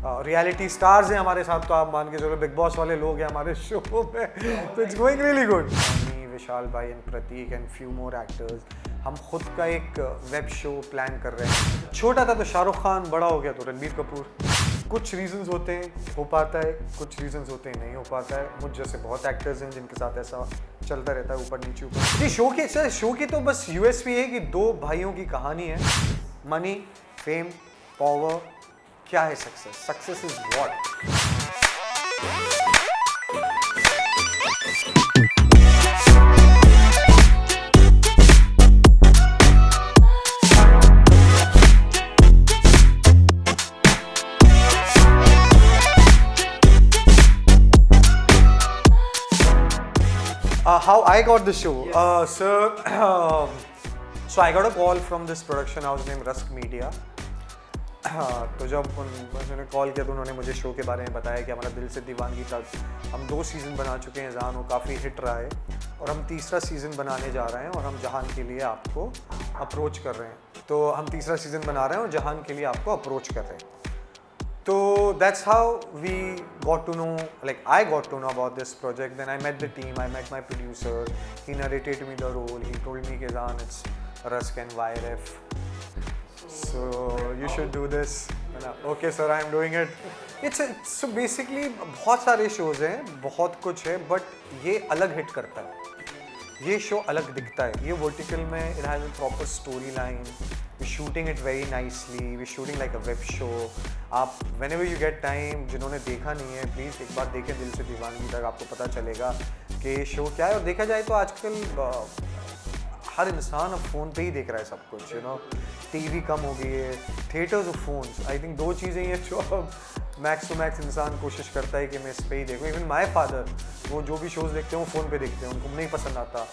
Reality stars हैं हमारे साथ, तो आप मान के चलो बिग बॉस वाले लोग हैं हमारे शो में, तो it's going really good. Me, Vishal भाई and Prateek and few more actors, हम खुद का एक वेब शो प्लान कर रहे हैं। छोटा था तो शाहरुख खान, बड़ा हो गया तो रणबीर कपूर। कुछ रीजंस होते हैं हो पाता है, कुछ रीजंस होते हैं नहीं हो पाता है। मुझ जैसे बहुत एक्टर्स हैं जिनके साथ ऐसा चलता रहता है, ऊपर नीचे ऊपर। जी शो की तो बस यूएसपी है कि दो भाइयों की कहानी है। मनी, फेम, पावर, क्या है success? Success is what? How I got the show? Yes. So I got a call from this production house named Rusk Media. तो जब उन्होंने कॉल किया तो उन्होंने मुझे शो के बारे में बताया कि हमारा दिल से दीवानगी तक हम 2 सीज़न बना चुके हैं जान, वो काफ़ी हिट रहा है और हम तीसरा सीज़न बनाने जा रहे हैं और हम जहान के लिए आपको अप्रोच कर रहे हैं। तो हम तीसरा सीज़न बना रहे हैं और जहान के लिए आपको अप्रोच कर रहे हैं। So that's how we got to know, like I got to know about this project. Then I met the team, I met my producer, he narrated me the role, he told me Kizan, it's Rusk and YRF. So you should do this. Okay sir, I am doing it. So basically बहुत सारे shows हैं, बहुत कुछ है, but ये अलग hit करता है। ये शो अलग दिखता है। ये वर्टिकल में it has a proper storyline. We're shooting it very nicely. We're shooting like a web show. आप whenever you get time, जिन्होंने देखा नहीं है प्लीज़ एक बार देखें दिल से दीवानगी तक, आपको पता चलेगा कि शो क्या है। और देखा जाए तो आजकल हर इंसान अब फ़ोन पे ही देख रहा है सब कुछ, टीवी कम हो गई है, थिएटर्स और फोन्स। आई थिंक 2 चीज़ें हैं जो अब मैक्स टू मैक्स इंसान कोशिश करता है कि मैं इस पर ही देखूँ। इवन माई फादर, वो जो भी शोज़ देखते हैं वो फ़ोन पे देखते हैं, उनको नहीं पसंद आता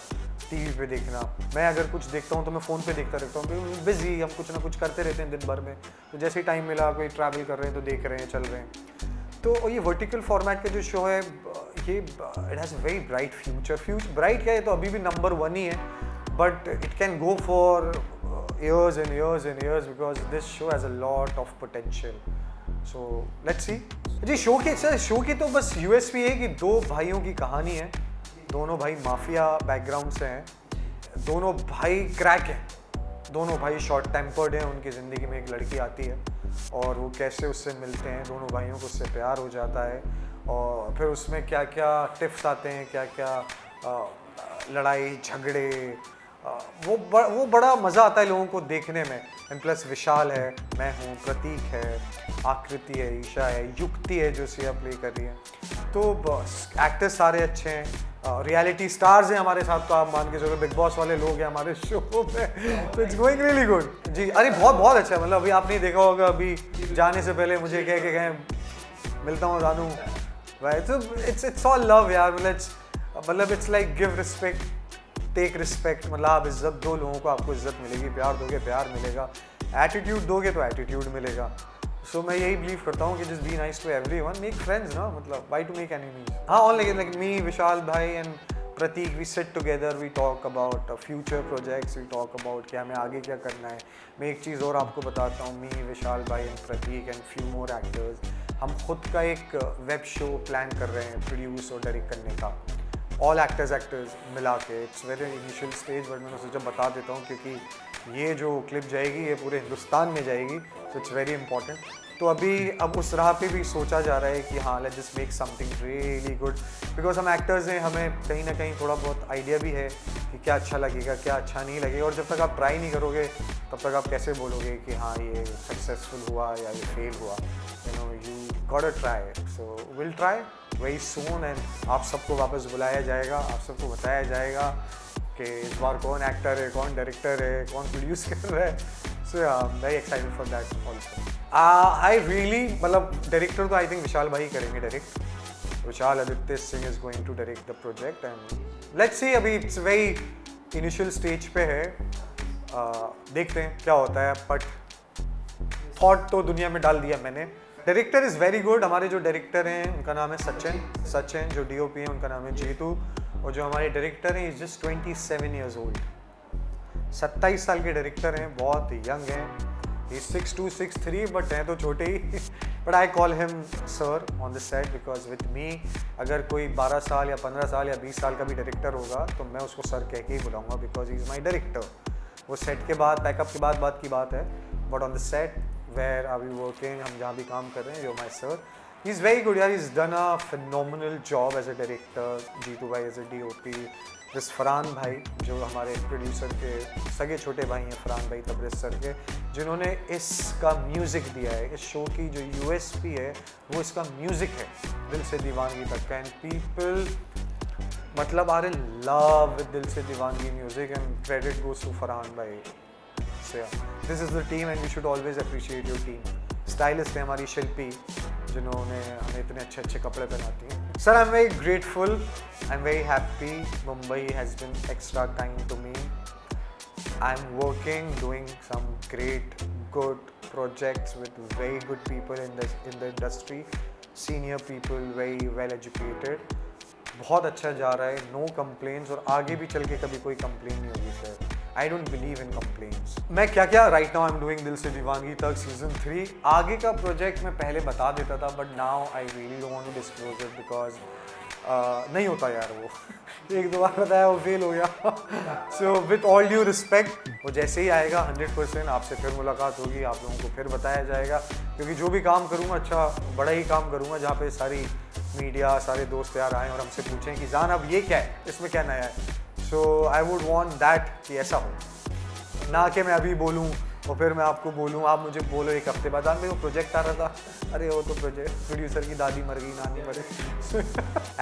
टीवी पे देखना। मैं अगर कुछ देखता हूँ तो मैं फ़ोन पे देखता रहता हूँ, बिजी, हम कुछ ना कुछ करते रहते हैं दिन भर में। तो जैसे ही टाइम मिला, कोई ट्रैवल कर रहे हैं तो देख रहे हैं, चल रहे हैं। तो ये वर्टिकल फॉर्मेट का जो शो है ये it has very bright future. Bright क्या है तो अभी भी नंबर 1 ही है, but it can go for years and years and years because this show has a lot of potential. So let's see. Zee show की तो बस यूएसपी है कि 2 भाइयों की कहानी है। दोनों भाई माफिया बैकग्राउंड से हैं, दोनों भाई क्रैक हैं, दोनों भाई शॉर्ट टेम्पर्ड हैं। उनकी ज़िंदगी में एक लड़की आती है और वो कैसे उससे मिलते हैं, दोनों भाइयों को उससे प्यार हो जाता है और फिर उसमें क्या क्या टिप्स आते हैं, क्या क्या लड़ाई झगड़े, वो बड़ा मज़ा आता है लोगों को देखने में। एंड प्लस विशाल है, मैं हूँ, प्रतीक है, आकृति है, ईशा है, युक्ति है जो सिया प्ले कर रही है। तो बस एक्टर्स सारे अच्छे हैं, रियलिटी स्टार्स हैं हमारे साथ, तो आप मान के चलो बिग बॉस वाले लोग हैं हमारे शो में। तो इट्स गोइंग रियली गुड जी। अरे बहुत अच्छा है। मतलब अभी आपने देखा होगा, अभी जाने से पहले मुझे कह के गए मिलता हूँ जानू भाई। तो इट्स ऑल लव यार। मतलब it's like give respect take respect. मतलब आप इज्जत दो लोगों को, आपको इज्जत मिलेगी, प्यार दोगे प्यार मिलेगा, एटीट्यूड दोगे तो एटीट्यूड मिलेगा। सो मैं यही बिलीव करता हूँ कि just be nice to everyone, make friends ना, मतलब व्हाई टू मेक एनिमीज। हाँ, ऑन लाइक मी, विशाल भाई and Prateek, we sit together, we talk about future projects, we talk about कि हमें आगे क्या करना है। मैं एक चीज़ और आपको बताता हूँ, मी, विशाल भाई and Prateek and few more actors, हम खुद का एक वेब शो प्लान कर रहे हैं प्रोड्यूस और डायरेक्ट करने का, ऑल एक्टर्स मिला के। It's very initial stage, but मैंने सोचा बता देता हूँ क्योंकि ये जो क्लिप जाएगी ये पूरे हिंदुस्तान में जाएगी, तो इट्स वेरी इंपॉर्टेंट। तो अब उस राह पे भी सोचा जा रहा है कि हाँ, let's just make something really good, because हम एक्टर्स हैं, हमें कहीं ना कहीं थोड़ा बहुत आइडिया भी है कि क्या अच्छा लगेगा, क्या अच्छा नहीं लगेगा। और जब तक आप ट्राई नहीं करोगे तब तक आप कैसे बोलोगे कि हाँ ये सक्सेसफुल हुआ या ये फेल हुआ। You got a try, so will try very soon and आप सबको वापस बुलाया जाएगा, आप सबको बताया जाएगा कि इस बार कौन एक्टर है, कौन डायरेक्टर है, कौन प्रोड्यूस कर रहा है। So I am very excited for that also. I really, मतलब डायरेक्टर तो आई थिंक विशाल भाई करेंगे direct. Vishal Aditya Singh is going to direct the project and let's see. अभी इट्स वेरी इनिशियल स्टेज पे है, देखते हैं क्या होता है, बट थॉट तो दुनिया में डाल दिया मैंने। Director is very good. हमारे जो डायरेक्टर हैं उनका नाम है सचिन, जो DOP हैं उनका नाम है जीतू, और जो हमारे डायरेक्टर हैं इज जस्ट 27 ईयर्स ओल्ड। 27 साल के डायरेक्टर हैं, बहुत यंग हैं। 6'2", 6'3", बट हैं तो छोटे ही। But I call him sir on the set because with me अगर कोई 12 साल या 15 साल या 20 साल का भी डायरेक्टर होगा तो मैं उसको सर कह के ही बुलाऊंगा because he is my director. वो सेट के बाद पैकअप के बाद बात की बात है, but on the set where are we working, हम जहाँ भी काम कर रहे हैं, you my sir. He is very good यार, he is done a phenomenal job as a director. Jeetu भाई as a DOP, this Farhan भाई जो हमारे प्रोड्यूसर के सगे छोटे भाई हैं, फरहान भाई तबरेज़ सर के, जिन्होंने इसका म्यूज़िक दिया है। इस शो की जो USP है वो इसका म्यूज़िक है, दिल से दीवानगी तक का। एंड पीपल मतलब आर इन लव विद दिल से दीवानगी music and credit goes to Farhan भाई। So this is the team and you should always appreciate your team. Stylist है हमारी शिल्पी, जिन्होंने हमें इतने अच्छे अच्छे कपड़े पहनाती हैं। Sir I am very grateful, I am very happy. Mumbai has been extra kind to me. I am working, doing some great good projects with very good people in the industry, senior people, very well educated. बहुत अच्छा जा रहा है, no complaints, और आगे भी चल के कभी कोई कंप्लेन नहीं होगी sir. I don't believe in complaints. मैं क्या क्या right now I am doing दिल से दीवानगी तक सीजन 3। आगे का प्रोजेक्ट मैं पहले बता देता था, but now I really don't want to disclose it because नहीं होता यार वो एक दो बार बताया वो फेल हो गया। So with all due respect, वो जैसे ही आएगा 100% आपसे फिर मुलाकात होगी, आप लोगों को फिर बताया जाएगा। क्योंकि जो भी काम करूँगा अच्छा बड़ा ही काम करूँगा, जहाँ पे सारी मीडिया सारे दोस्त यार आएँ और हमसे पूछें कि जान अब ये क्या है, इसमें क्या नया है। So I would want that कि ऐसा हो, ना कि मैं अभी बोलूँ और फिर मैं आपको बोलूँ, आप मुझे बोलो एक हफ्ते बाद मेरे को प्रोजेक्ट आ रहा था, अरे वो तो प्रोड्यूसर की दादी मर गई, नानी मर गई।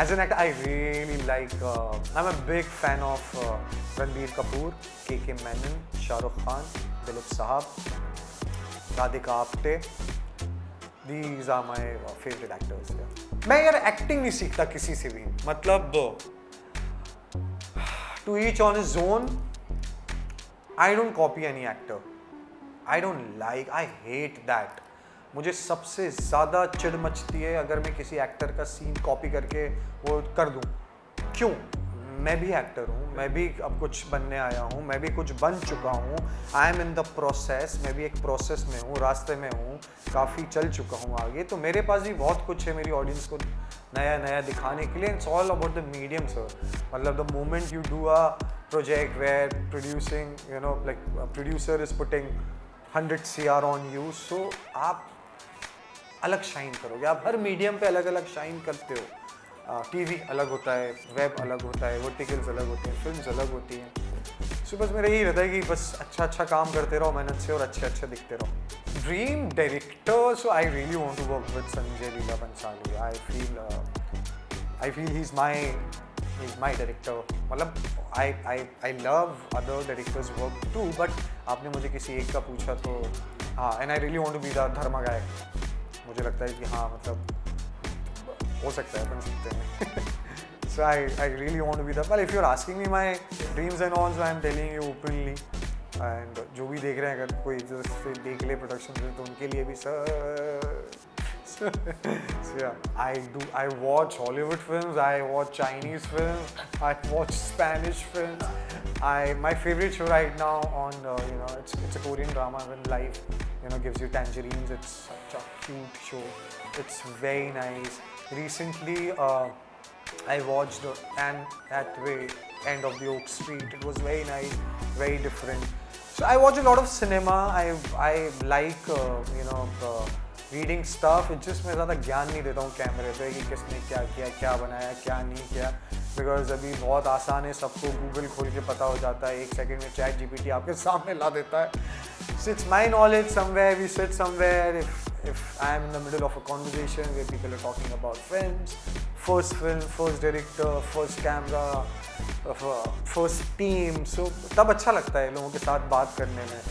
As an actor I really like, I am a big fan of Ranbir Kapoor, K Menon, Shahrukh Khan, Dilip Sahab, Radhika Apte. These are my favourite actors. मैं यार एक्टिंग नहीं सीखता किसी से भी, मतलब to each on his own. I don't copy any actor, I don't like, I hate that. मुझे सबसे ज़्यादा चिढ़ मचती है अगर मैं किसी एक्टर का सीन कॉपी करके वो कर दूं। क्यों? मैं भी एक्टर हूँ, मैं भी अब कुछ बनने आया हूँ, मैं भी कुछ बन चुका हूँ। I am in the process, मैं भी एक प्रोसेस में हूँ, रास्ते में हूँ, काफ़ी चल चुका हूँ आगे। तो मेरे पास भी बहुत कुछ है मेरी ऑडियंस को नया नया दिखाने के लिए। It's all about the medium sir. मतलब the moment you do a project where producing, you know, like producer is putting 100 CR on you, so आप अलग शाइन करोगे। आप हर मीडियम पे अलग अलग शाइन करते हो। टीवी अलग होता है, वेब अलग होता है, वर्टिकल्स अलग होते हैं, फिल्म्स अलग होती हैं। सो बस मेरा यही रहता है कि बस अच्छा अच्छा काम करते रहो मेहनत से और अच्छे अच्छे दिखते रहो। Dream director, so I really want to work with Sanjay Leela Bhansali. I feel he is my director. मतलब I love other directors work too, but आपने मुझे किसी एक का पूछा तो हाँ, and I really want to be the Dharma guy. मुझे लगता है कि हाँ, मतलब हो सकता है, बन सकते हैं। So I really want to be the, well if you are asking me my dreams and all, so I am telling you openly. And जो भी देख रहे हैं, अगर कोई जैसे देख ले प्रोडक्शन में, तो उनके लिए भी sir. So yeah, I watch Hollywood films, I watch Chinese films, I watch Spanish films. My favorite show right now on it's a Korean drama when life gives you tangerines. It's such a cute show. It's very nice. Recently I watched Anne Hathaway, End of the Oak Street. It was very nice, very different. So I watch a lot of cinema. I like reading stuff. जिस में ज़्यादा ज्ञान नहीं देता हूँ कैमरे पे कि किसने क्या किया, क्या बनाया, क्या नहीं किया, बिकॉज अभी बहुत आसान है, सबको गूगल खोल के पता हो जाता है, 1 सेकंड में ChatGPT आपके सामने ला देता है। So it's my knowledge somewhere, we sit somewhere, if I am in the middle of a conversation where people are talking about films, first film, first director, first camera, first team, so तब अच्छा लगता है लोगों के साथ बात करने में,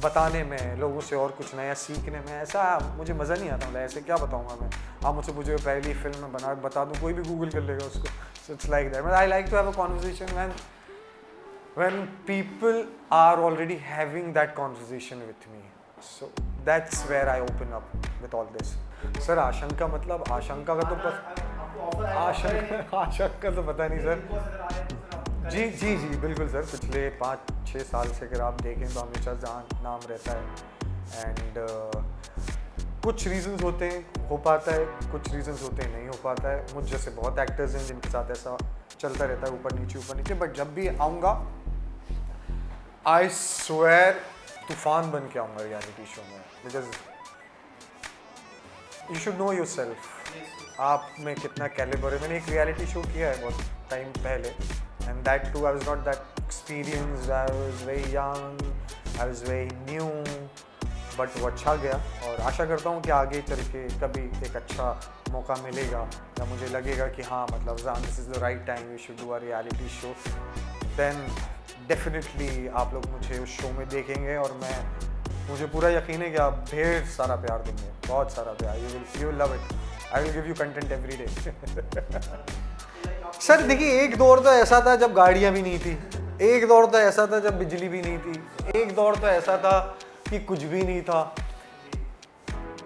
बताने में, लोगों से और कुछ नया सीखने में। ऐसा मुझे मज़ा नहीं आता, मतलब ऐसे क्या बताऊँगा मैं। आप मुझसे पूछो पहली फिल्म में बता दूँ, कोई भी गूगल कर लेगा उसको। So it's like that. I like to have a conversation when people are already having that conversation with me, so that's where I open up with all this. Sir आशंका, मतलब आशंका का तो आशंका तो पता नहीं सर। जी जी जी बिल्कुल सर, पिछले 5-6 साल से अगर आप देखें तो हमेशा जहाँ नाम रहता है। एंड कुछ रीजंस होते हैं हो पाता है, कुछ रीजंस होते हैं नहीं हो पाता है। मुझ जैसे बहुत एक्टर्स हैं जिनके साथ ऐसा चलता रहता है, ऊपर नीचे, बट जब भी आऊँगा आई स्वेयर तूफान बन के आऊँगा रियलिटी शो में, because you should know your self, आप में कितना कैलिबर है। मैंने एक रियलिटी शो किया है बहुत टाइम पहले, and that too I was not that experienced, I was very young, I was very new, but वो अच्छा गया। और आशा करता हूँ कि आगे चल के कभी एक अच्छा मौका मिलेगा या मुझे लगेगा कि हाँ मतलब this is the right time, we should do a reality show, then definitely आप लोग मुझे उस शो में देखेंगे। और मुझे पूरा यकीन है कि आप ढेर सारा प्यार देंगे, बहुत सारा प्यार, you will love it, I will give you content every day. Sir देखिए, एक दौर तो ऐसा था जब गाड़ियाँ भी नहीं थी, एक दौर तो ऐसा था जब बिजली भी नहीं थी, एक दौर तो ऐसा था कि कुछ भी नहीं था।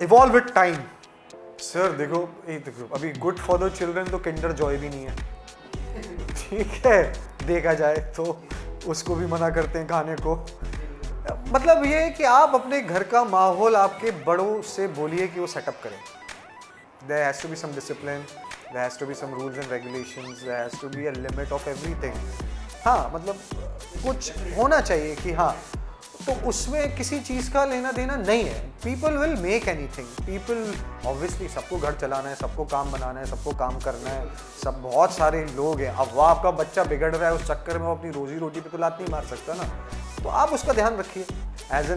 Evolve with time. सर देखो अभी गुड फॉर द चिल्ड्रन तो किंडर जॉय भी नहीं है, ठीक है, देखा जाए तो उसको भी मना करते हैं खाने को। मतलब ये है कि आप अपने घर का माहौल आपके बड़ों से बोलिए कि वो सेटअप करें। There has to be some discipline, there has to be some rules and regulations, there has to be a limit of everything. हाँ मतलब कुछ होना चाहिए कि हाँ, तो उसमें किसी चीज़ का लेना देना नहीं है। People will make anything, people obviously, सबको घर चलाना है, सबको काम बनाना है, सबको काम करना है, सब बहुत सारे लोग हैं। अब वो आपका बच्चा बिगड़ रहा है, उस चक्कर में वो अपनी रोजी रोटी पे तो लात नहीं मार सकता ना, तो आप उसका ध्यान रखिए। As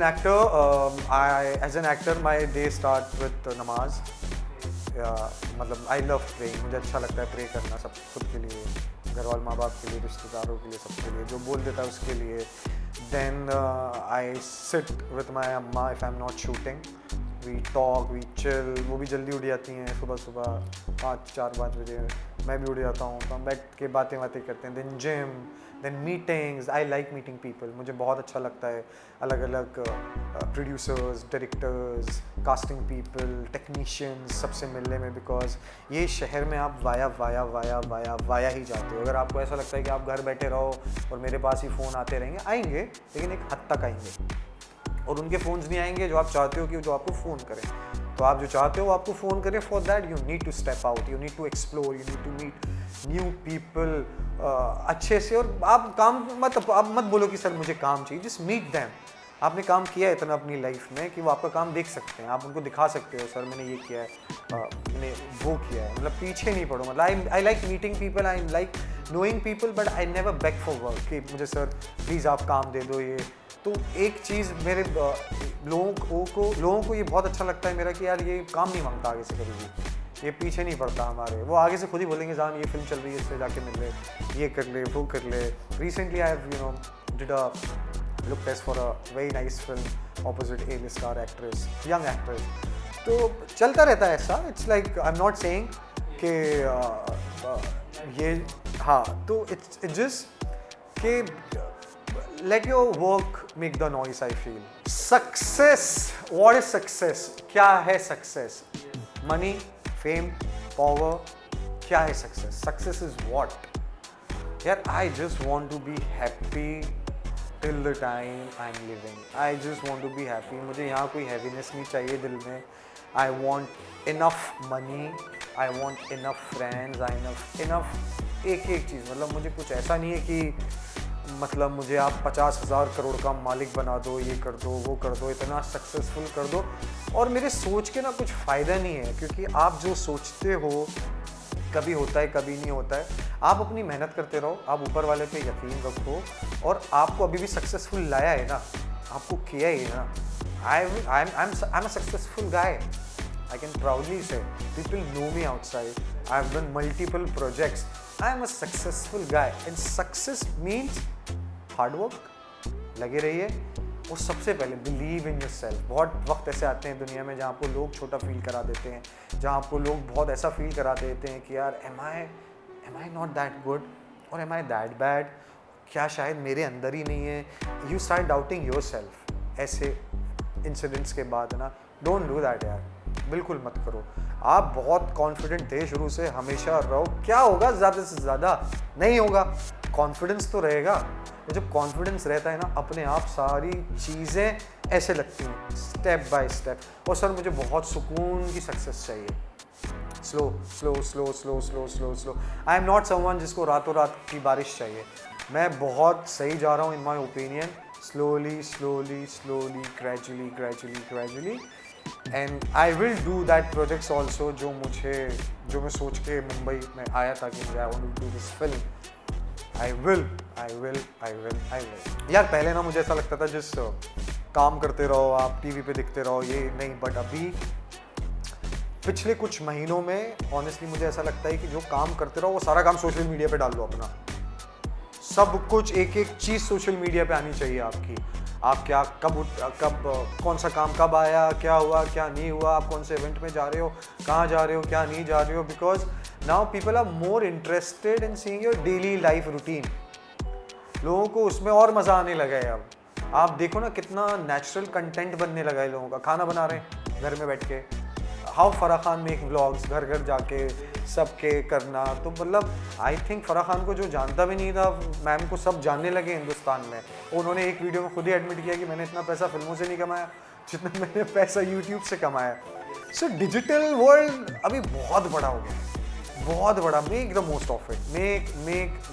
an actor my day start with नमाज। मतलब आई लव प्रेइंग, मुझे अच्छा लगता है प्रे करना, सब खुद के लिए, घर वाले, माँ बाप के लिए, रिश्तेदारों के लिए, सबके लिए, जो बोल देता है उसके लिए। Then I sit with my amma if I am not shooting, we talk, we chill. वो भी जल्दी उठ जाती हैं, सुबह 4-5 बजे, मैं भी उठ जाता हूँ, तो हम बैठ के बातें करते हैं। Then gym, then meetings, I like meeting people, मुझे बहुत अच्छा लगता है अलग अलग producers, directors, casting people, technicians, सबसे मिलने में, बिकॉज ये शहर में आप वाया ही जाते हो। अगर आपको ऐसा लगता है कि आप घर बैठे रहो और मेरे पास ही फ़ोन आते रहेंगे, आएंगे लेकिन एक हद तक आएंगे, और उनके फ़ोन्स नहीं आएंगे जो आप चाहते हो कि जो आपको फ़ोन करें। तो आप जो चाहते हो आपको फ़ोन करें, for that you need to step out, you need to explore, you need to meet new people अच्छे से। और आप काम मत बोलो कि सर मुझे काम चाहिए, जस्ट मीट दैम। आपने काम किया है इतना अपनी लाइफ में कि वो आपका काम देख सकते हैं, आप उनको दिखा सकते हो, सर मैंने ये किया है, मैंने वो किया है। मतलब पीछे नहीं पड़ो, मतलब आई like meeting people, I like knowing people, but I never back for work कि मुझे सर प्लीज़ आप काम दे दो। ये तो एक चीज़ मेरे लोगों को ये बहुत अच्छा लगता है मेरा कि यार ये काम नहीं मांगता आगे से कभी भी, ये पीछे नहीं पड़ता हमारे, वो आगे से खुद ही बोलेंगे जान ये फिल्म चल रही है, इससे जाके मिल ले, ये कर ले, वो कर ले। Recently I have did a look test for a very nice film opposite A-list star actress, young actress. तो चलता रहता है ऐसा, it's like I am not saying कि ये हाँ, तो इट्स जस्ट कि let your work make the noise, I feel. Success, what is success? क्या है success? Money, fame, power, क्या है success? Success is what? यार I just want to be happy till the time I'm living. I just want to be happy. मुझे यहाँ कोई heaviness नहीं चाहिए दिल में. I want enough money. I want enough friends. enough एक चीज़, मतलब मुझे कुछ ऐसा नहीं है कि मतलब मुझे आप 50,000 करोड़ का मालिक बना दो, ये कर दो, वो कर दो, इतना सक्सेसफुल कर दो, और मेरे सोच के ना कुछ फ़ायदा नहीं है, क्योंकि आप जो सोचते हो कभी होता है कभी नहीं होता है। आप अपनी मेहनत करते रहो, आप ऊपर वाले पे यकीन रखो, और आपको अभी भी सक्सेसफुल लाया है ना, आपको किया ही है ना। आई am a successful guy, I can proudly say, people know me outside. I have done multiple projects. I am a successful guy, and success means hard work. लगे रहिए, और सबसे पहले believe in yourself. बहुत वक्त ऐसे आते हैं दुनिया में जहाँ आपको लोग छोटा फील करा देते हैं, जहाँ आपको लोग बहुत ऐसा फील करा देते हैं कि यार am I not that good, or am I that bad? क्या शायद मेरे अंदर ही नहीं है? You start doubting yourself. ऐसे इंसिडेंट्स के बाद ना, डोंट डू दैट यार, बिल्कुल मत करो। आप बहुत कॉन्फिडेंट थे शुरू से, हमेशा रहो। क्या होगा, ज़्यादा से ज़्यादा नहीं होगा, कॉन्फिडेंस तो रहेगा। जब कॉन्फिडेंस रहता है ना, अपने आप सारी चीज़ें ऐसे लगती हैं स्टेप बाय स्टेप। और सर मुझे बहुत सुकून की सक्सेस चाहिए, slow slow slow slow slow slow slow. I am not someone जिसको रातों रात की बारिश चाहिए। मैं बहुत सही जा रहा हूँ in my opinion, slowly slowly slowly gradually gradually gradually, and I will do that projects also जो मैं सोच के मुंबई में आया था कि मुझे I want to do this film. I will. यार पहले ना मुझे ऐसा लगता था जिस काम करते रहो आप, टीवी पे दिखते रहो, ये नहीं, बट अभी पिछले कुछ महीनों में ऑनेस्टली मुझे ऐसा लगता है कि जो काम करते रहो वो सारा काम सोशल मीडिया पे डाल लो अपना। सब कुछ एक एक चीज़ सोशल मीडिया पे आनी चाहिए आपकी। आप क्या कब कौन सा काम कब आया, क्या हुआ क्या नहीं हुआ, आप कौन से इवेंट में जा रहे हो, कहाँ जा रहे हो, क्या नहीं जा रहे हो, because now people are more interested in seeing your daily life routine. लोगों को उसमें और मज़ा आने लगा है। अब आप देखो ना कितना नेचुरल कंटेंट बनने लगा है लोगों का। खाना बना रहे हैं घर में बैठ के, how Farah Khan make vlogs, घर घर जाके सबके करना। तो मतलब आई थिंक फराह खान को जो जानता भी नहीं था, मैम को सब जानने लगे हिंदुस्तान में। उन्होंने एक वीडियो में खुद ही एडमिट किया कि मैंने इतना पैसा फिल्मों से नहीं कमाया जितना मैंने पैसा यूट्यूब से कमाया। सो डिजिटल वर्ल्ड अभी बहुत बड़ा हो गया, बहुत बड़ा। Make the most of it,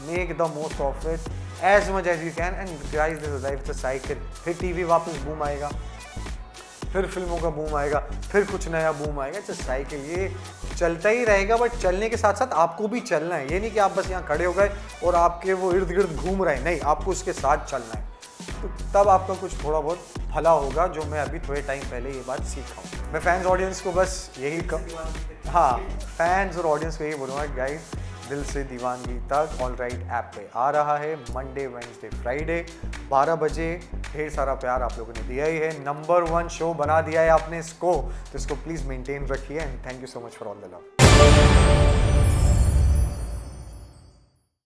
make the most of it as much as you can, and guys this is life, it's a cycle. फिर टीवी वापस बूम आएगा, फिर फिल्मों का बूम आएगा, फिर कुछ नया बूम आएगा। इट्स अ साइकिल, ये चलता ही रहेगा। बट चलने के साथ साथ आपको भी चलना है। ये नहीं कि आप बस यहाँ खड़े हो गए और आपके वो इर्द गिर्द घूम रहे हैं, नहीं, आपको उसके साथ चलना है। तो तब आपका कुछ थोड़ा बहुत भला होगा, जो मैं अभी थोड़े टाइम पहले ये बात सीखा हूँ। मैं फैंस ऑडियंस को बस यही हाँ, फैंस और ऑडियंस को यही बोलूँगा, गाइस दिल से दीवानगी तक ऑल राइट ऐप पे आ रहा है मंडे वेडनेसडे फ्राइडे 12 बजे। ढेर सारा प्यार आप लोगों ने दिया ही है, नंबर 1 शो बना दिया है आपने इसको, तो इसको प्लीज़ मेंटेन रखिए, and thank you so much for all the love.